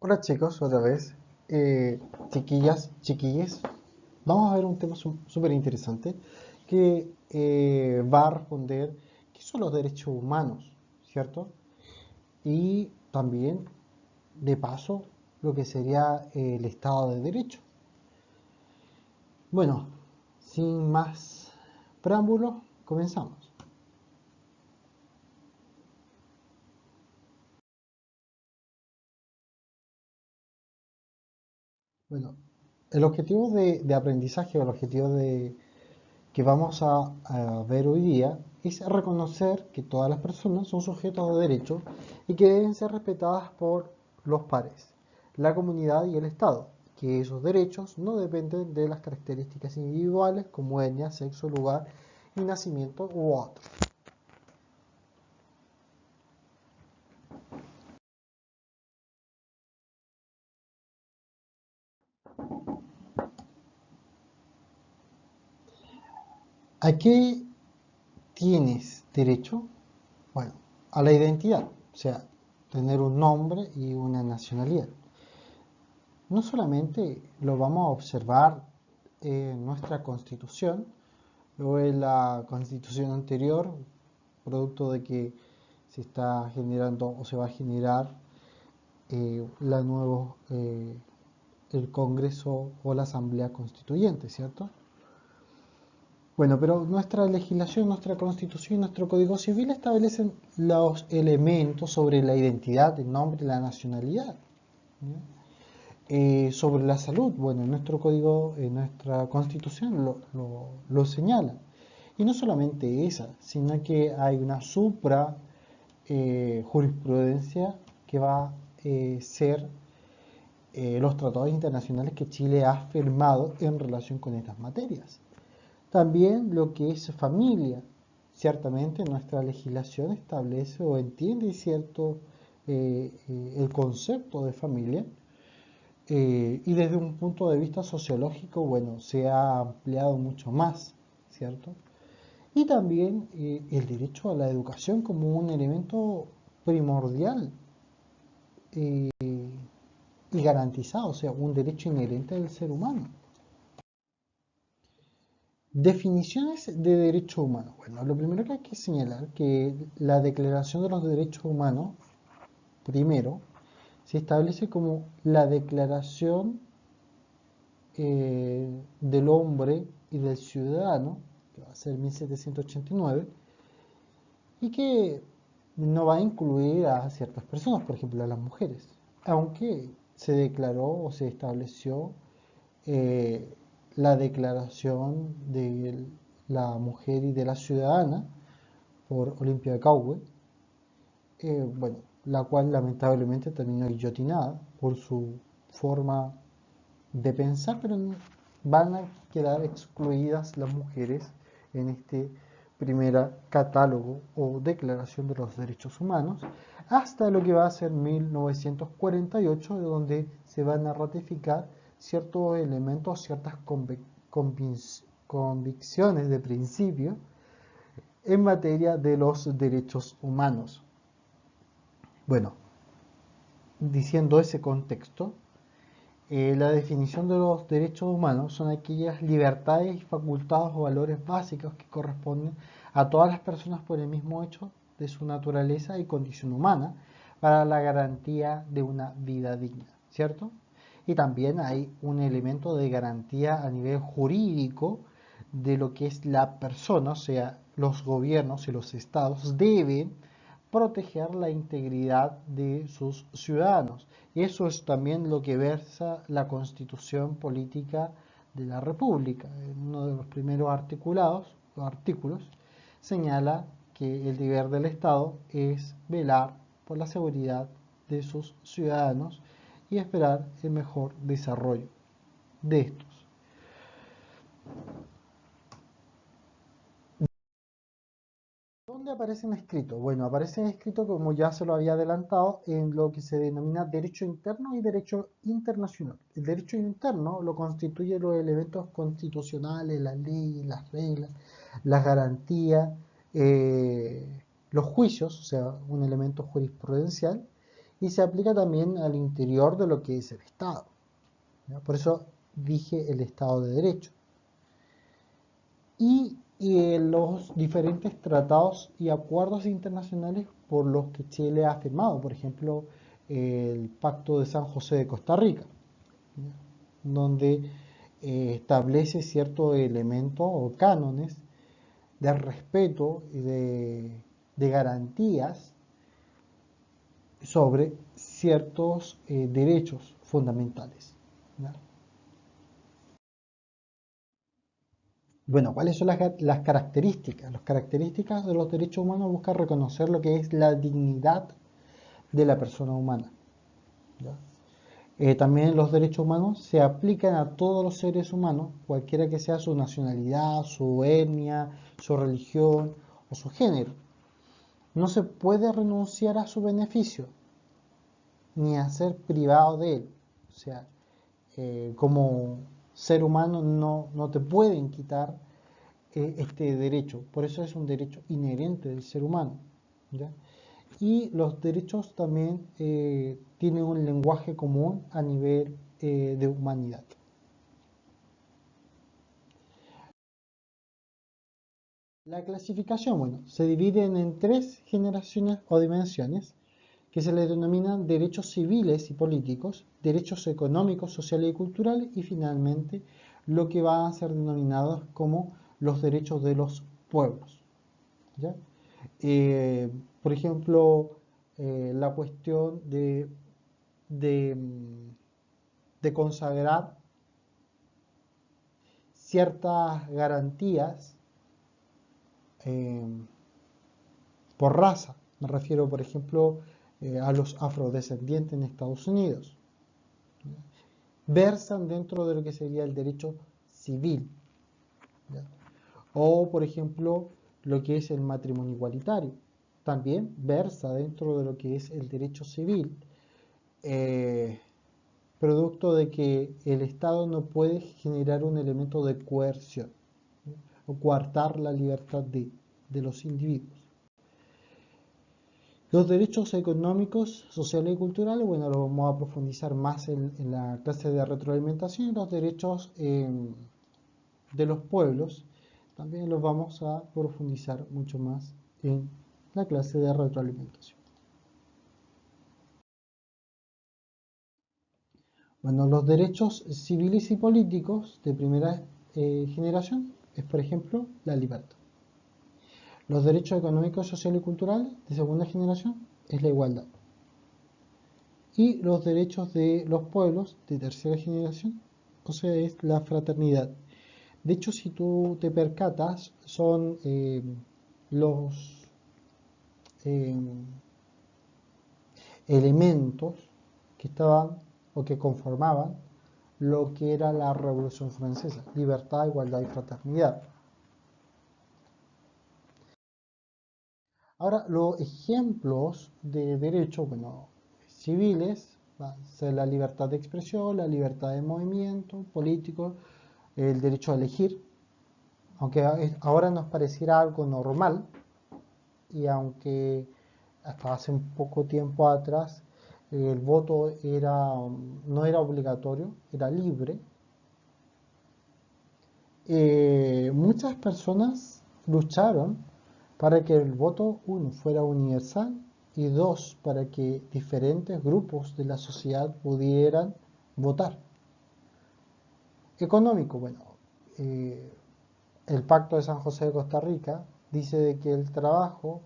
Hola chicos, otra vez. Chiquillas, chiquilles, vamos a ver un tema súper interesante que va a responder qué son los derechos humanos, ¿cierto? Y también, de paso, lo que sería el Estado de Derecho. Bueno, sin más preámbulos, comenzamos. Bueno, el objetivo de aprendizaje o el objetivo que vamos a ver hoy día es reconocer que todas las personas son sujetos de derecho y que deben ser respetadas por los pares, la comunidad y el Estado, que esos derechos no dependen de las características individuales como etnia, sexo, lugar y nacimiento u otros. ¿A qué tienes derecho? Bueno, a la identidad, o sea, tener un nombre y una nacionalidad. No solamente lo vamos a observar en nuestra constitución o en la constitución anterior, producto de que se está generando o se va a generar la nuevo, el Congreso o la Asamblea Constituyente, ¿cierto? Bueno, pero nuestra legislación, nuestra constitución y nuestro Código Civil establecen los elementos sobre la identidad, el nombre y la nacionalidad. ¿Ya? Sobre la salud, bueno, en nuestro código, en nuestra constitución lo señala. Y no solamente esa, sino que hay una supra jurisprudencia que va a ser los tratados internacionales que Chile ha firmado en relación con estas materias. También lo que es familia. Ciertamente nuestra legislación establece o entiende cierto el concepto de familia, y desde un punto de vista sociológico, bueno, se ha ampliado mucho más, ¿cierto? Y también el derecho a la educación como un elemento primordial eh, y garantizado, o sea, un derecho inherente del ser humano. Definiciones de derechos humanos. Bueno, lo primero que hay que señalar que la Declaración de los Derechos Humanos, primero, se establece como la declaración del hombre y del ciudadano, que va a ser 1789, y que no va a incluir a ciertas personas, por ejemplo a las mujeres, aunque se declaró o se estableció eh, la declaración de la mujer y de la ciudadana por Olimpia de Caue, bueno, la cual lamentablemente terminó guillotinada por su forma de pensar, pero van a quedar excluidas las mujeres en este primer catálogo o declaración de los derechos humanos, hasta lo que va a ser 1948, donde se van a ratificar ciertos elementos, ciertas convicciones de principio en materia de los derechos humanos. Bueno, diciendo ese contexto, la definición de los derechos humanos son aquellas libertades, facultades o valores básicos que corresponden a todas las personas por el mismo hecho de su naturaleza y condición humana para la garantía de una vida digna, ¿cierto? Y también hay un elemento de garantía a nivel jurídico de lo que es la persona, o sea, los gobiernos y los estados deben proteger la integridad de sus ciudadanos. Y eso es también lo que versa la Constitución Política de la República. En uno de los primeros artículos señala que el deber del Estado es velar por la seguridad de sus ciudadanos y esperar el mejor desarrollo de estos. ¿Dónde aparecen escritos? Bueno, aparecen escritos, como ya se lo había adelantado, en lo que se denomina derecho interno y derecho internacional. El derecho interno lo constituyen los elementos constitucionales, las leyes, las reglas, las garantías, los juicios, o sea, un elemento jurisprudencial, y se aplica también al interior de lo que es el Estado. ¿Ya? Por eso dije el Estado de Derecho. Y los diferentes tratados y acuerdos internacionales por los que Chile ha firmado, por ejemplo, el Pacto de San José de Costa Rica, ¿ya? Donde establece ciertos elementos o cánones de respeto y de garantías sobre ciertos derechos fundamentales, ¿ya? Bueno, ¿cuáles son las características? Las características de los derechos humanos buscan reconocer lo que es la dignidad de la persona humana, ¿ya? También los derechos humanos se aplican a todos los seres humanos, cualquiera que sea su nacionalidad, su etnia, su religión o su género. No se puede renunciar a su beneficio, ni a ser privado de él. O sea, como ser humano no te pueden quitar este derecho. Por eso es un derecho inherente del ser humano, ¿ya? Y los derechos también tienen un lenguaje común a nivel de humanidad. La clasificación, bueno, se dividen en tres generaciones o dimensiones que se le denominan derechos civiles y políticos, derechos económicos, sociales y culturales, y finalmente lo que van a ser denominados como los derechos de los pueblos, ¿ya? Eh, por ejemplo, la cuestión de, de consagrar ciertas garantías eh, por raza. Me refiero, por ejemplo, a los afrodescendientes en Estados Unidos. Versan dentro de lo que sería el derecho civil, ¿ya? O, por ejemplo, lo que es el matrimonio igualitario. También versa dentro de lo que es el derecho civil, eh, producto de que el Estado no puede generar un elemento de coerción, ¿no? O coartar la libertad de los individuos. Los derechos económicos, sociales y culturales, bueno, lo vamos a profundizar más en la clase de retroalimentación. Los derechos de los pueblos también los vamos a profundizar mucho más en la clase de retroalimentación. Bueno, los derechos civiles y políticos de primera generación es, por ejemplo, la libertad. Los derechos económicos, sociales y culturales de segunda generación es la igualdad. Y los derechos de los pueblos de tercera generación, o sea, es la fraternidad. De hecho, si tú te percatas, son los eh, elementos que estaban o que conformaban lo que era la Revolución Francesa: libertad, igualdad y fraternidad. Ahora, los ejemplos de derechos, bueno, civiles, va a ser la libertad de expresión, la libertad de movimiento político, el derecho a elegir, aunque ahora nos pareciera algo normal, y aunque hasta hace un poco tiempo atrás el voto no era obligatorio, era libre, muchas personas lucharon para que el voto, uno, fuera universal, y dos, para que diferentes grupos de la sociedad pudieran votar. Económico, bueno, eh, el Pacto de San José de Costa Rica dice de que el trabajo,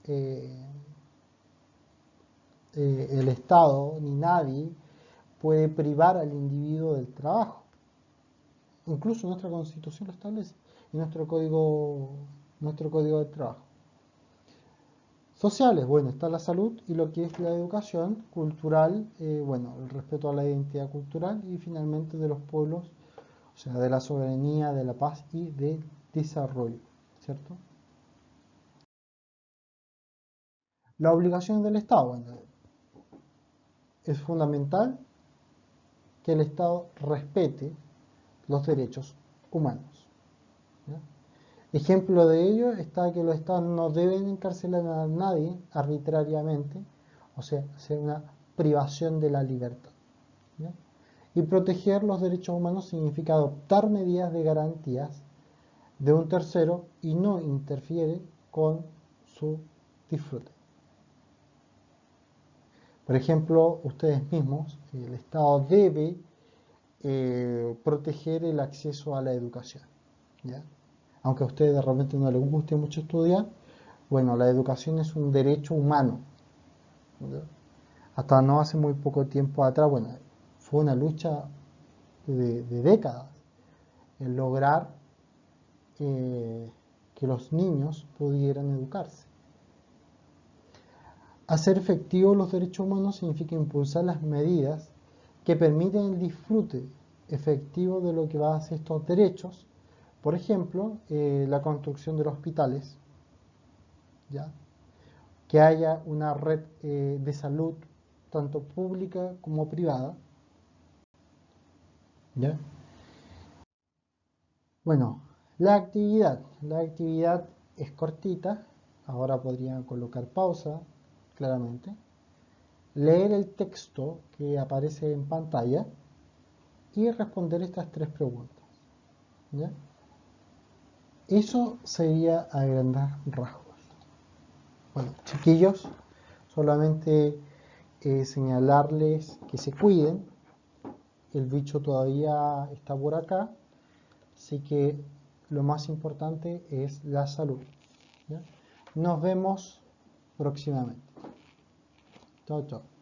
eh, el Estado ni nadie puede privar al individuo del trabajo. Incluso nuestra Constitución lo establece, y nuestro código de trabajo. Sociales, bueno, está la salud y lo que es la educación. Cultural, bueno, el respeto a la identidad cultural, y finalmente de los pueblos, o sea, de la soberanía, de la paz y del desarrollo, ¿cierto? La obligación del Estado, bueno, es fundamental que el Estado respete los derechos humanos, ¿ya? Ejemplo de ello está que los Estados no deben encarcelar a nadie arbitrariamente o sea, hacer una privación de la libertad. ¿Ya? Y proteger los derechos humanos significa adoptar medidas de garantías de un tercero y no interfiere con su disfrute. Por ejemplo, ustedes mismos, el Estado debe proteger el acceso a la educación. ¿Ya? Aunque a ustedes de repente no les guste mucho estudiar, bueno, la educación es un derecho humano. ¿Ya? Hasta no hace muy poco tiempo atrás, bueno, fue una lucha de décadas el lograr que los niños pudieran educarse. Hacer efectivos los derechos humanos significa impulsar las medidas que permiten el disfrute efectivo de lo que va a ser estos derechos. Por ejemplo, la construcción de los hospitales, ¿ya? Que haya una red de salud tanto pública como privada, ¿ya? Bueno, la actividad es cortita, ahora podría colocar pausa, claramente, leer el texto que aparece en pantalla y responder estas tres preguntas, ¿ya? Eso sería a grandes rasgos. Bueno, chiquillos, solamente señalarles que se cuiden. El bicho todavía está por acá, así que lo más importante es la salud, ¿ya? Nos vemos próximamente. Chao, chao.